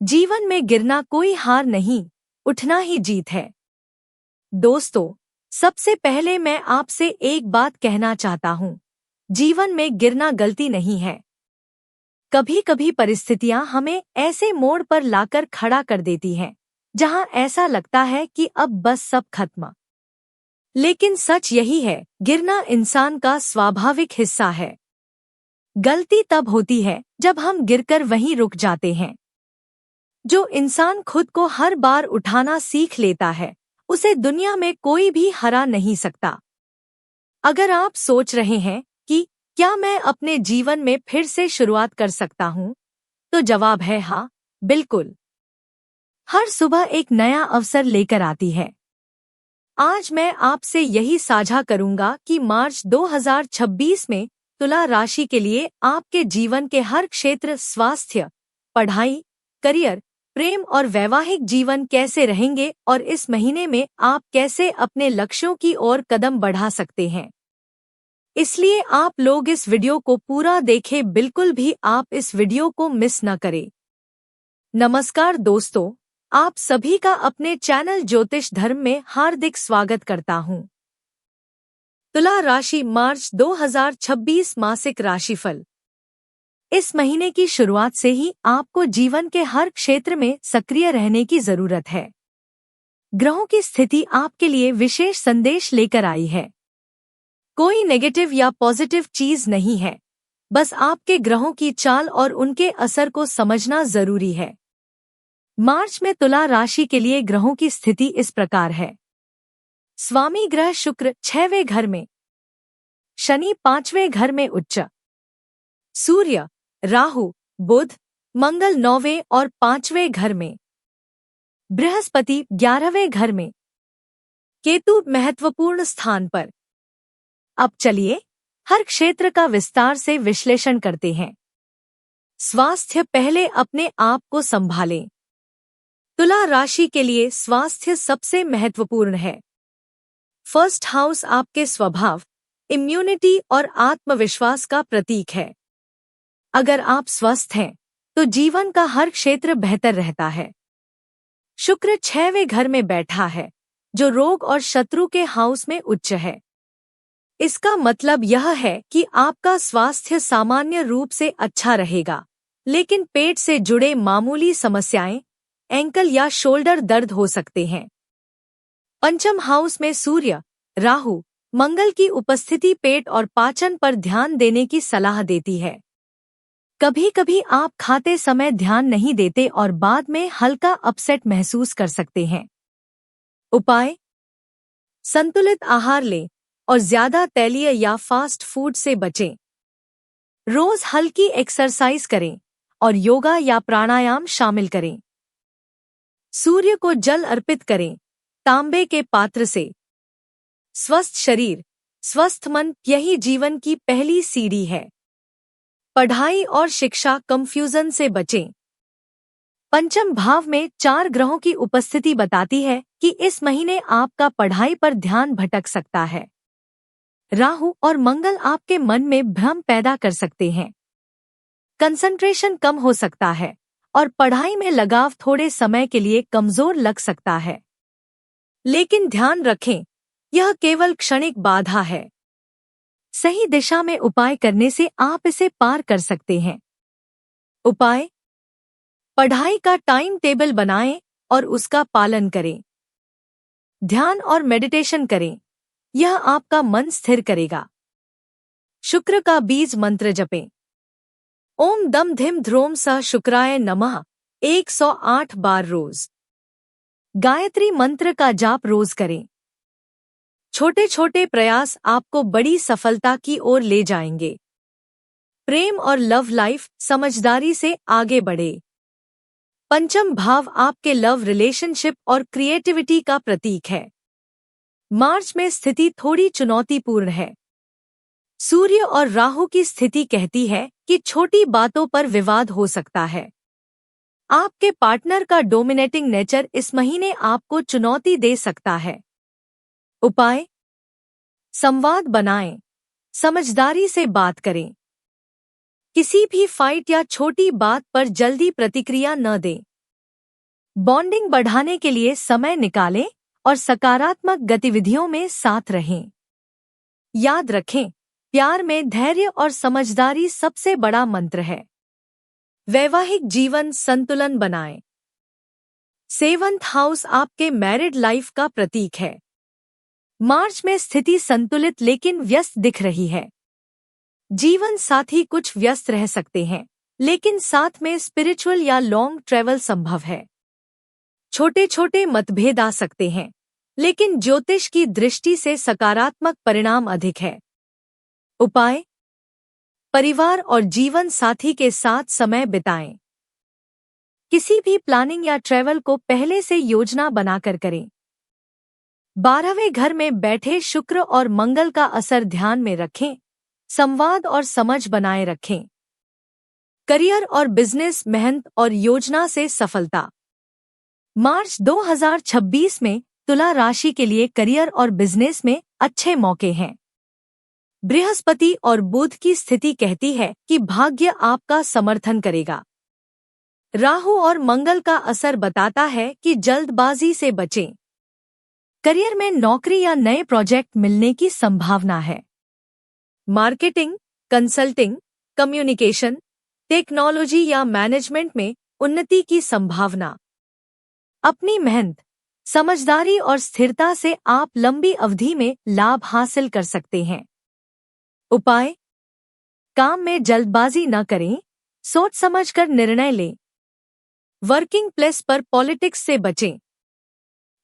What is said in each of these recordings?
जीवन में गिरना कोई हार नहीं, उठना ही जीत है। दोस्तों, सबसे पहले मैं आपसे एक बात कहना चाहता हूँ। जीवन में गिरना गलती नहीं है। कभी कभी परिस्थितियां हमें ऐसे मोड़ पर लाकर खड़ा कर देती हैं, जहां ऐसा लगता है कि अब बस सब खत्म। लेकिन सच यही है, गिरना इंसान का स्वाभाविक हिस्सा है। गलती तब होती है जब हम गिरकर वहीं रुक जाते हैं। जो इंसान खुद को हर बार उठाना सीख लेता है, उसे दुनिया में कोई भी हरा नहीं सकता। अगर आप सोच रहे हैं कि क्या मैं अपने जीवन में फिर से शुरुआत कर सकता हूँ, तो जवाब है हाँ, बिल्कुल। हर सुबह एक नया अवसर लेकर आती है। आज मैं आपसे यही साझा करूंगा कि मार्च 2026 में तुला राशि के लिए आपके जीवन के हर क्षेत्र, स्वास्थ्य, पढ़ाई, करियर, प्रेम और वैवाहिक जीवन कैसे रहेंगे और इस महीने में आप कैसे अपने लक्ष्यों की ओर कदम बढ़ा सकते हैं। इसलिए आप लोग इस वीडियो को पूरा देखें, बिल्कुल भी आप इस वीडियो को मिस न करें। नमस्कार दोस्तों, आप सभी का अपने चैनल ज्योतिष धर्म में हार्दिक स्वागत करता हूं। तुला राशि मार्च 2026 मासिक राशिफल। इस महीने की शुरुआत से ही आपको जीवन के हर क्षेत्र में सक्रिय रहने की जरूरत है। ग्रहों की स्थिति आपके लिए विशेष संदेश लेकर आई है। कोई नेगेटिव या पॉजिटिव चीज नहीं है, बस आपके ग्रहों की चाल और उनके असर को समझना जरूरी है। मार्च में तुला राशि के लिए ग्रहों की स्थिति इस प्रकार है। स्वामी ग्रह शुक्र 6वें घर में, शनि 5वें घर में उच्च, सूर्य, राहु, बुध, मंगल 9वें और 5वें घर में, बृहस्पति 11वें घर में, केतु महत्वपूर्ण स्थान पर। अब चलिए हर क्षेत्र का विस्तार से विश्लेषण करते हैं। स्वास्थ्य, पहले अपने आप को संभालें। तुला राशि के लिए स्वास्थ्य सबसे महत्वपूर्ण है। फर्स्ट हाउस आपके स्वभाव, इम्यूनिटी और आत्मविश्वास का प्रतीक है। अगर आप स्वस्थ हैं, तो जीवन का हर क्षेत्र बेहतर रहता है। शुक्र 6वें घर में बैठा है, जो रोग और शत्रु के हाउस में उच्च है। इसका मतलब यह है कि आपका स्वास्थ्य सामान्य रूप से अच्छा रहेगा, लेकिन पेट से जुड़े मामूली समस्याएं, एंकल या शोल्डर दर्द हो सकते हैं। पंचम हाउस में सूर्य, राहु, मंगल की उपस्थिति पेट और पाचन पर ध्यान देने की सलाह देती है। कभी कभी आप खाते समय ध्यान नहीं देते और बाद में हल्का अपसेट महसूस कर सकते हैं। उपाय: संतुलित आहार लें और ज्यादा तैलीय या फास्ट फूड से बचें। रोज हल्की एक्सरसाइज करें और योगा या प्राणायाम शामिल करें। सूर्य को जल अर्पित करें, तांबे के पात्र से। स्वस्थ शरीर, स्वस्थ मन, यही जीवन की पहली सीढ़ी है। पढ़ाई और शिक्षा, कंफ्यूजन से बचें। पंचम भाव में 4 ग्रहों की उपस्थिति बताती है कि इस महीने आपका पढ़ाई पर ध्यान भटक सकता है। राहु और मंगल आपके मन में भ्रम पैदा कर सकते हैं। कंसंट्रेशन कम हो सकता है और पढ़ाई में लगाव थोड़े समय के लिए कमजोर लग सकता है। लेकिन ध्यान रखें, यह केवल क्षणिक बाधा है। सही दिशा में उपाय करने से आप इसे पार कर सकते हैं। उपाय: पढ़ाई का टाइम टेबल बनाएं और उसका पालन करें। ध्यान और मेडिटेशन करें, यह आपका मन स्थिर करेगा। शुक्र का बीज मंत्र जपें। ओम दम धिम ध्रोम स शुक्राय नमः 108 बार रोज। गायत्री मंत्र का जाप रोज करें। छोटे छोटे प्रयास आपको बड़ी सफलता की ओर ले जाएंगे। प्रेम और लव लाइफ, समझदारी से आगे बढ़े। पंचम भाव आपके लव रिलेशनशिप और क्रिएटिविटी का प्रतीक है। मार्च में स्थिति थोड़ी चुनौतीपूर्ण है। सूर्य और राहु की स्थिति कहती है कि छोटी बातों पर विवाद हो सकता है। आपके पार्टनर का डोमिनेटिंग नेचर इस महीने आपको चुनौती दे सकता है। उपाय: संवाद बनाएं, समझदारी से बात करें। किसी भी फाइट या छोटी बात पर जल्दी प्रतिक्रिया न दें। बॉन्डिंग बढ़ाने के लिए समय निकालें और सकारात्मक गतिविधियों में साथ रहें। याद रखें, प्यार में धैर्य और समझदारी सबसे बड़ा मंत्र है। वैवाहिक जीवन संतुलन बनाएं। सेवंथ हाउस आपके मैरिड लाइफ का प्रतीक है। मार्च में स्थिति संतुलित लेकिन व्यस्त दिख रही है। जीवन साथी कुछ व्यस्त रह सकते हैं, लेकिन साथ में स्पिरिचुअल या लॉन्ग ट्रैवल संभव है। छोटे छोटे मतभेद आ सकते हैं, लेकिन ज्योतिष की दृष्टि से सकारात्मक परिणाम अधिक है। उपाय: परिवार और जीवन साथी के साथ समय बिताएं। किसी भी प्लानिंग या ट्रैवल को पहले से योजना बनाकर करें। 12वें घर में बैठे शुक्र और मंगल का असर ध्यान में रखें। संवाद और समझ बनाए रखें। करियर और बिजनेस मेहनत और योजना से सफलता। मार्च 2026 में तुला राशि के लिए करियर और बिजनेस में अच्छे मौके हैं। बृहस्पति और बुध की स्थिति कहती है कि भाग्य आपका समर्थन करेगा। राहु और मंगल का असर बताता है कि जल्दबाजी से बचें। करियर में नौकरी या नए प्रोजेक्ट मिलने की संभावना है। मार्केटिंग, कंसल्टिंग, कम्युनिकेशन, टेक्नोलॉजी या मैनेजमेंट में उन्नति की संभावना। अपनी मेहनत, समझदारी और स्थिरता से आप लंबी अवधि में लाभ हासिल कर सकते हैं। उपाय: काम में जल्दबाजी न करें, सोच समझकर निर्णय लें। वर्किंग प्लेस पर पॉलिटिक्स से बचें।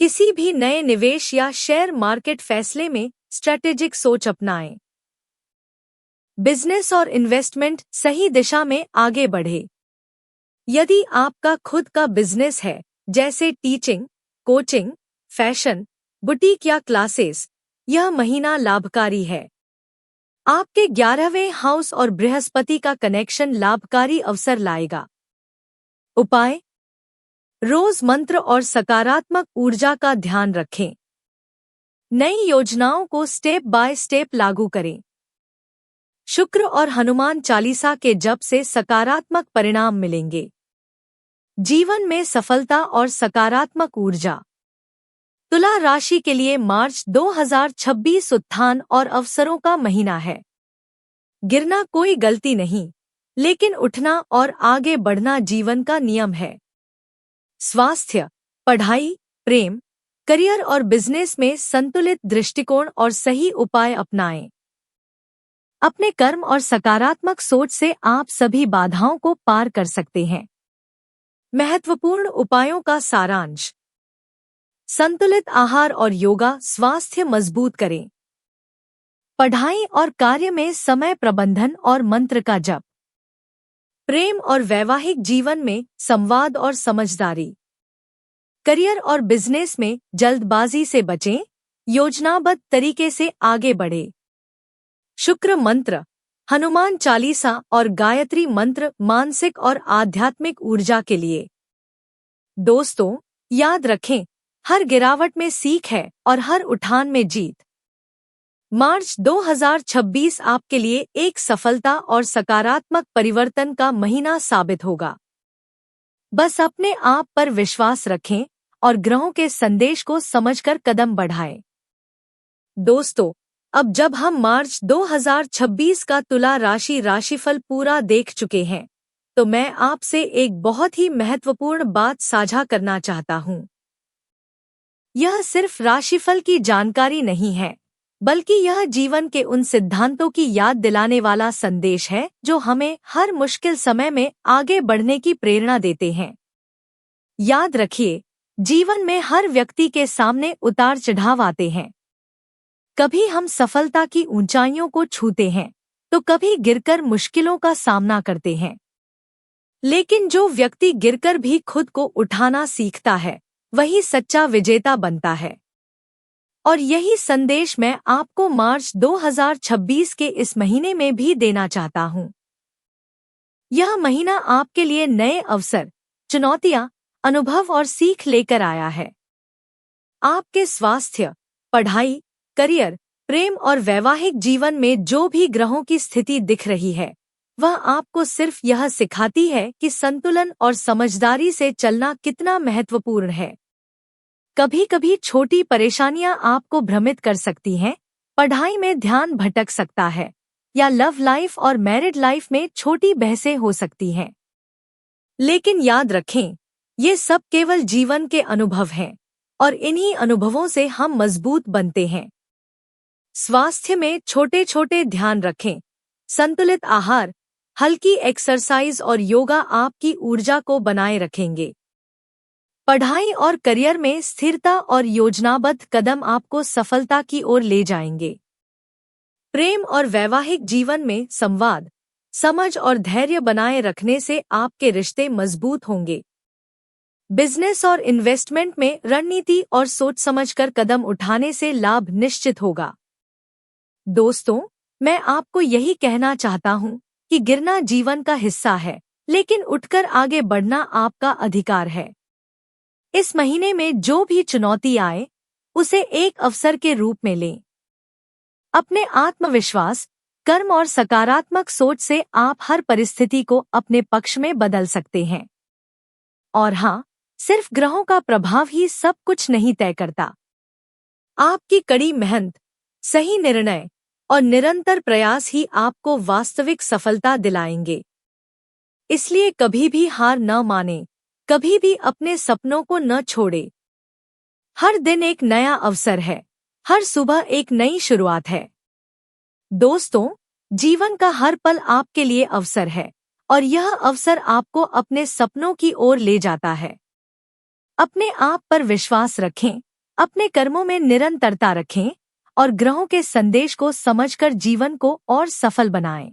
किसी भी नए निवेश या शेयर मार्केट फैसले में स्ट्रैटेजिक सोच अपनाएं। बिजनेस और इन्वेस्टमेंट सही दिशा में आगे बढ़े। यदि आपका खुद का बिजनेस है, जैसे टीचिंग, कोचिंग, फैशन, बुटीक या क्लासेस, यह महीना लाभकारी है। आपके 11वें हाउस और बृहस्पति का कनेक्शन लाभकारी अवसर लाएगा। उपाय: रोज मंत्र और सकारात्मक ऊर्जा का ध्यान रखें। नई योजनाओं को स्टेप बाय स्टेप लागू करें। शुक्र और हनुमान चालीसा के जप से सकारात्मक परिणाम मिलेंगे। जीवन में सफलता और सकारात्मक ऊर्जा। तुला राशि के लिए मार्च 2026 उत्थान और अवसरों का महीना है। गिरना कोई गलती नहीं, लेकिन उठना और आगे बढ़ना जीवन का नियम है। स्वास्थ्य, पढ़ाई, प्रेम, करियर और बिजनेस में संतुलित दृष्टिकोण और सही उपाय अपनाएं। अपने कर्म और सकारात्मक सोच से आप सभी बाधाओं को पार कर सकते हैं। महत्वपूर्ण उपायों का सारांश: संतुलित आहार और योगा स्वास्थ्य मजबूत करें। पढ़ाई और कार्य में समय प्रबंधन और मंत्र का जप। प्रेम और वैवाहिक जीवन में संवाद और समझदारी। करियर और बिजनेस में जल्दबाजी से बचें, योजनाबद्ध तरीके से आगे बढ़े। शुक्र मंत्र, हनुमान चालीसा और गायत्री मंत्र मानसिक और आध्यात्मिक ऊर्जा के लिए। दोस्तों, याद रखें, हर गिरावट में सीख है और हर उठान में जीत। मार्च 2026 आपके लिए एक सफलता और सकारात्मक परिवर्तन का महीना साबित होगा। बस अपने आप पर विश्वास रखें और ग्रहों के संदेश को समझकर कदम बढ़ाएं। दोस्तों, अब जब हम मार्च 2026 का तुला राशि राशिफल पूरा देख चुके हैं, तो मैं आपसे एक बहुत ही महत्वपूर्ण बात साझा करना चाहता हूं। यह सिर्फ राशिफल की जानकारी नहीं है, बल्कि यह जीवन के उन सिद्धांतों की याद दिलाने वाला संदेश है जो हमें हर मुश्किल समय में आगे बढ़ने की प्रेरणा देते हैं। याद रखिए, जीवन में हर व्यक्ति के सामने उतार चढ़ाव आते हैं। कभी हम सफलता की ऊंचाइयों को छूते हैं, तो कभी गिरकर मुश्किलों का सामना करते हैं। लेकिन जो व्यक्ति गिरकर भी खुद को उठाना सीखता है, वही सच्चा विजेता बनता है। और यही संदेश मैं आपको मार्च 2026 के इस महीने में भी देना चाहता हूं। यह महीना आपके लिए नए अवसर, चुनौतियां, अनुभव और सीख लेकर आया है। आपके स्वास्थ्य, पढ़ाई, करियर, प्रेम और वैवाहिक जीवन में जो भी ग्रहों की स्थिति दिख रही है, वह आपको सिर्फ यह सिखाती है कि संतुलन और समझदारी से चलना कितना महत्वपूर्ण है। कभी कभी छोटी परेशानियां आपको भ्रमित कर सकती हैं, पढ़ाई में ध्यान भटक सकता है या लव लाइफ और मैरिड लाइफ में छोटी बहसें हो सकती हैं। लेकिन याद रखें, ये सब केवल जीवन के अनुभव हैं और इन्हीं अनुभवों से हम मजबूत बनते हैं। स्वास्थ्य में छोटे छोटे ध्यान रखें। संतुलित आहार, हल्की एक्सरसाइज और योगा आपकी ऊर्जा को बनाए रखेंगे। पढ़ाई और करियर में स्थिरता और योजनाबद्ध कदम आपको सफलता की ओर ले जाएंगे। प्रेम और वैवाहिक जीवन में संवाद, समझ और धैर्य बनाए रखने से आपके रिश्ते मजबूत होंगे। बिजनेस और इन्वेस्टमेंट में रणनीति और सोच समझकर कदम उठाने से लाभ निश्चित होगा। दोस्तों, मैं आपको यही कहना चाहता हूँ कि गिरना जीवन का हिस्सा है, लेकिन उठकर आगे बढ़ना आपका अधिकार है। इस महीने में जो भी चुनौती आए, उसे एक अवसर के रूप में लें। अपने आत्मविश्वास, कर्म और सकारात्मक सोच से आप हर परिस्थिति को अपने पक्ष में बदल सकते हैं। और हाँ, सिर्फ ग्रहों का प्रभाव ही सब कुछ नहीं तय करता। आपकी कड़ी मेहनत, सही निर्णय और निरंतर प्रयास ही आपको वास्तविक सफलता दिलाएंगे। इसलिए कभी भी हार न माने, कभी भी अपने सपनों को न छोड़े। हर दिन एक नया अवसर है, हर सुबह एक नई शुरुआत है। दोस्तों, जीवन का हर पल आपके लिए अवसर है और यह अवसर आपको अपने सपनों की ओर ले जाता है। अपने आप पर विश्वास रखें, अपने कर्मों में निरंतरता रखें और ग्रहों के संदेश को समझकर जीवन को और सफल बनाएं।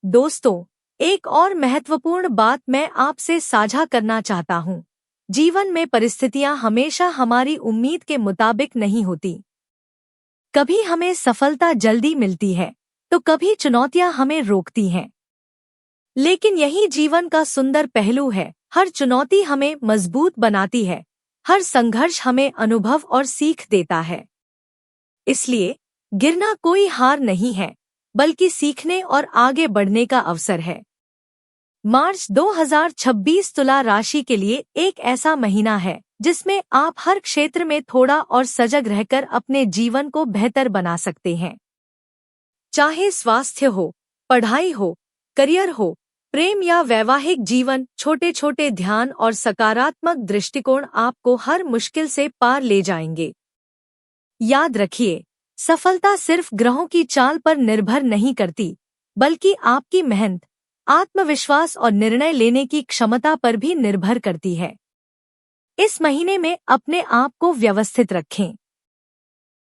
दोस्तों, एक और महत्वपूर्ण बात मैं आपसे साझा करना चाहता हूँ। जीवन में परिस्थितियाँ हमेशा हमारी उम्मीद के मुताबिक नहीं होती। कभी हमें सफलता जल्दी मिलती है, तो कभी चुनौतियाँ हमें रोकती हैं। लेकिन यही जीवन का सुंदर पहलू है। हर चुनौती हमें मजबूत बनाती है, हर संघर्ष हमें अनुभव और सीख देता है। इसलिए गिरना कोई हार नहीं है, बल्कि सीखने और आगे बढ़ने का अवसर है। मार्च 2026 तुला राशि के लिए एक ऐसा महीना है जिसमें आप हर क्षेत्र में थोड़ा और सजग रहकर अपने जीवन को बेहतर बना सकते हैं। चाहे स्वास्थ्य हो, पढ़ाई हो, करियर हो, प्रेम या वैवाहिक जीवन, छोटे छोटे ध्यान और सकारात्मक दृष्टिकोण आपको हर मुश्किल से पार ले जाएंगे। याद रखिए, सफलता सिर्फ ग्रहों की चाल पर निर्भर नहीं करती, बल्कि आपकी मेहनत, आत्मविश्वास और निर्णय लेने की क्षमता पर भी निर्भर करती है। इस महीने में अपने आप को व्यवस्थित रखें।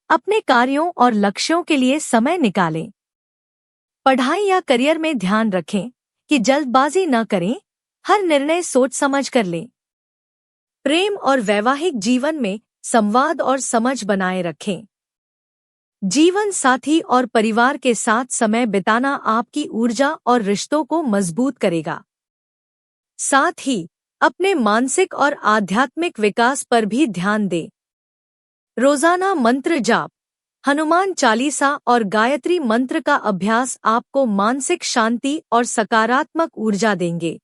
अपने कार्यों और लक्ष्यों के लिए समय निकालें। पढ़ाई या करियर में ध्यान रखें कि जल्दबाजी न करें, हर निर्णय सोच समझ कर लें। प्रेम और वैवाहिक जीवन में संवाद और समझ बनाए रखें। जीवन साथी और परिवार के साथ समय बिताना आपकी ऊर्जा और रिश्तों को मजबूत करेगा। साथ ही अपने मानसिक और आध्यात्मिक विकास पर भी ध्यान दें। रोजाना मंत्र जाप, हनुमान चालीसा और गायत्री मंत्र का अभ्यास आपको मानसिक शांति और सकारात्मक ऊर्जा देंगे।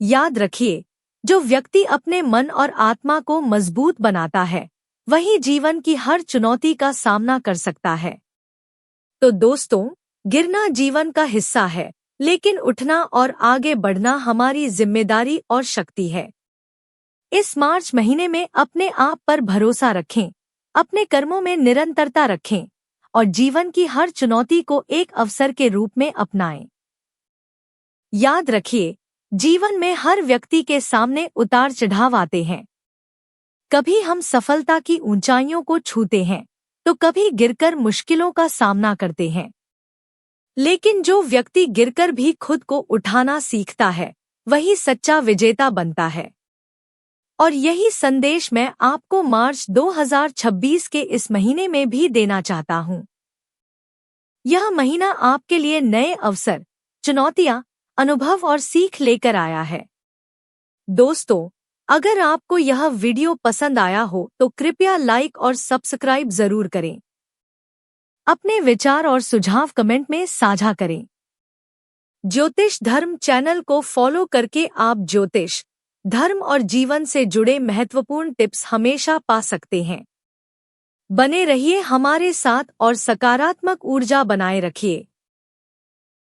याद रखिए, जो व्यक्ति अपने मन और आत्मा को मजबूत बनाता है, वही जीवन की हर चुनौती का सामना कर सकता है। तो दोस्तों, गिरना जीवन का हिस्सा है, लेकिन उठना और आगे बढ़ना हमारी जिम्मेदारी और शक्ति है। इस मार्च महीने में अपने आप पर भरोसा रखें, अपने कर्मों में निरंतरता रखें और जीवन की हर चुनौती को एक अवसर के रूप में अपनाएं। याद रखिए, जीवन में हर व्यक्ति के सामने उतार चढ़ाव आते हैं। कभी हम सफलता की ऊंचाइयों को छूते हैं, तो कभी गिरकर मुश्किलों का सामना करते हैं। लेकिन जो व्यक्ति गिरकर भी खुद को उठाना सीखता है, वही सच्चा विजेता बनता है। और यही संदेश मैं आपको मार्च 2026 के इस महीने में भी देना चाहता हूँ। यह महीना आपके लिए नए अवसर, चुनौतियाँ, अनुभव और सीख लेकर आया है। दोस्तों, अगर आपको यह वीडियो पसंद आया हो तो कृपया लाइक और सब्सक्राइब जरूर करें। अपने विचार और सुझाव कमेंट में साझा करें। ज्योतिष धर्म चैनल को फॉलो करके आप ज्योतिष, धर्म और जीवन से जुड़े महत्वपूर्ण टिप्स हमेशा पा सकते हैं। बने रहिए हमारे साथ और सकारात्मक ऊर्जा बनाए रखिए।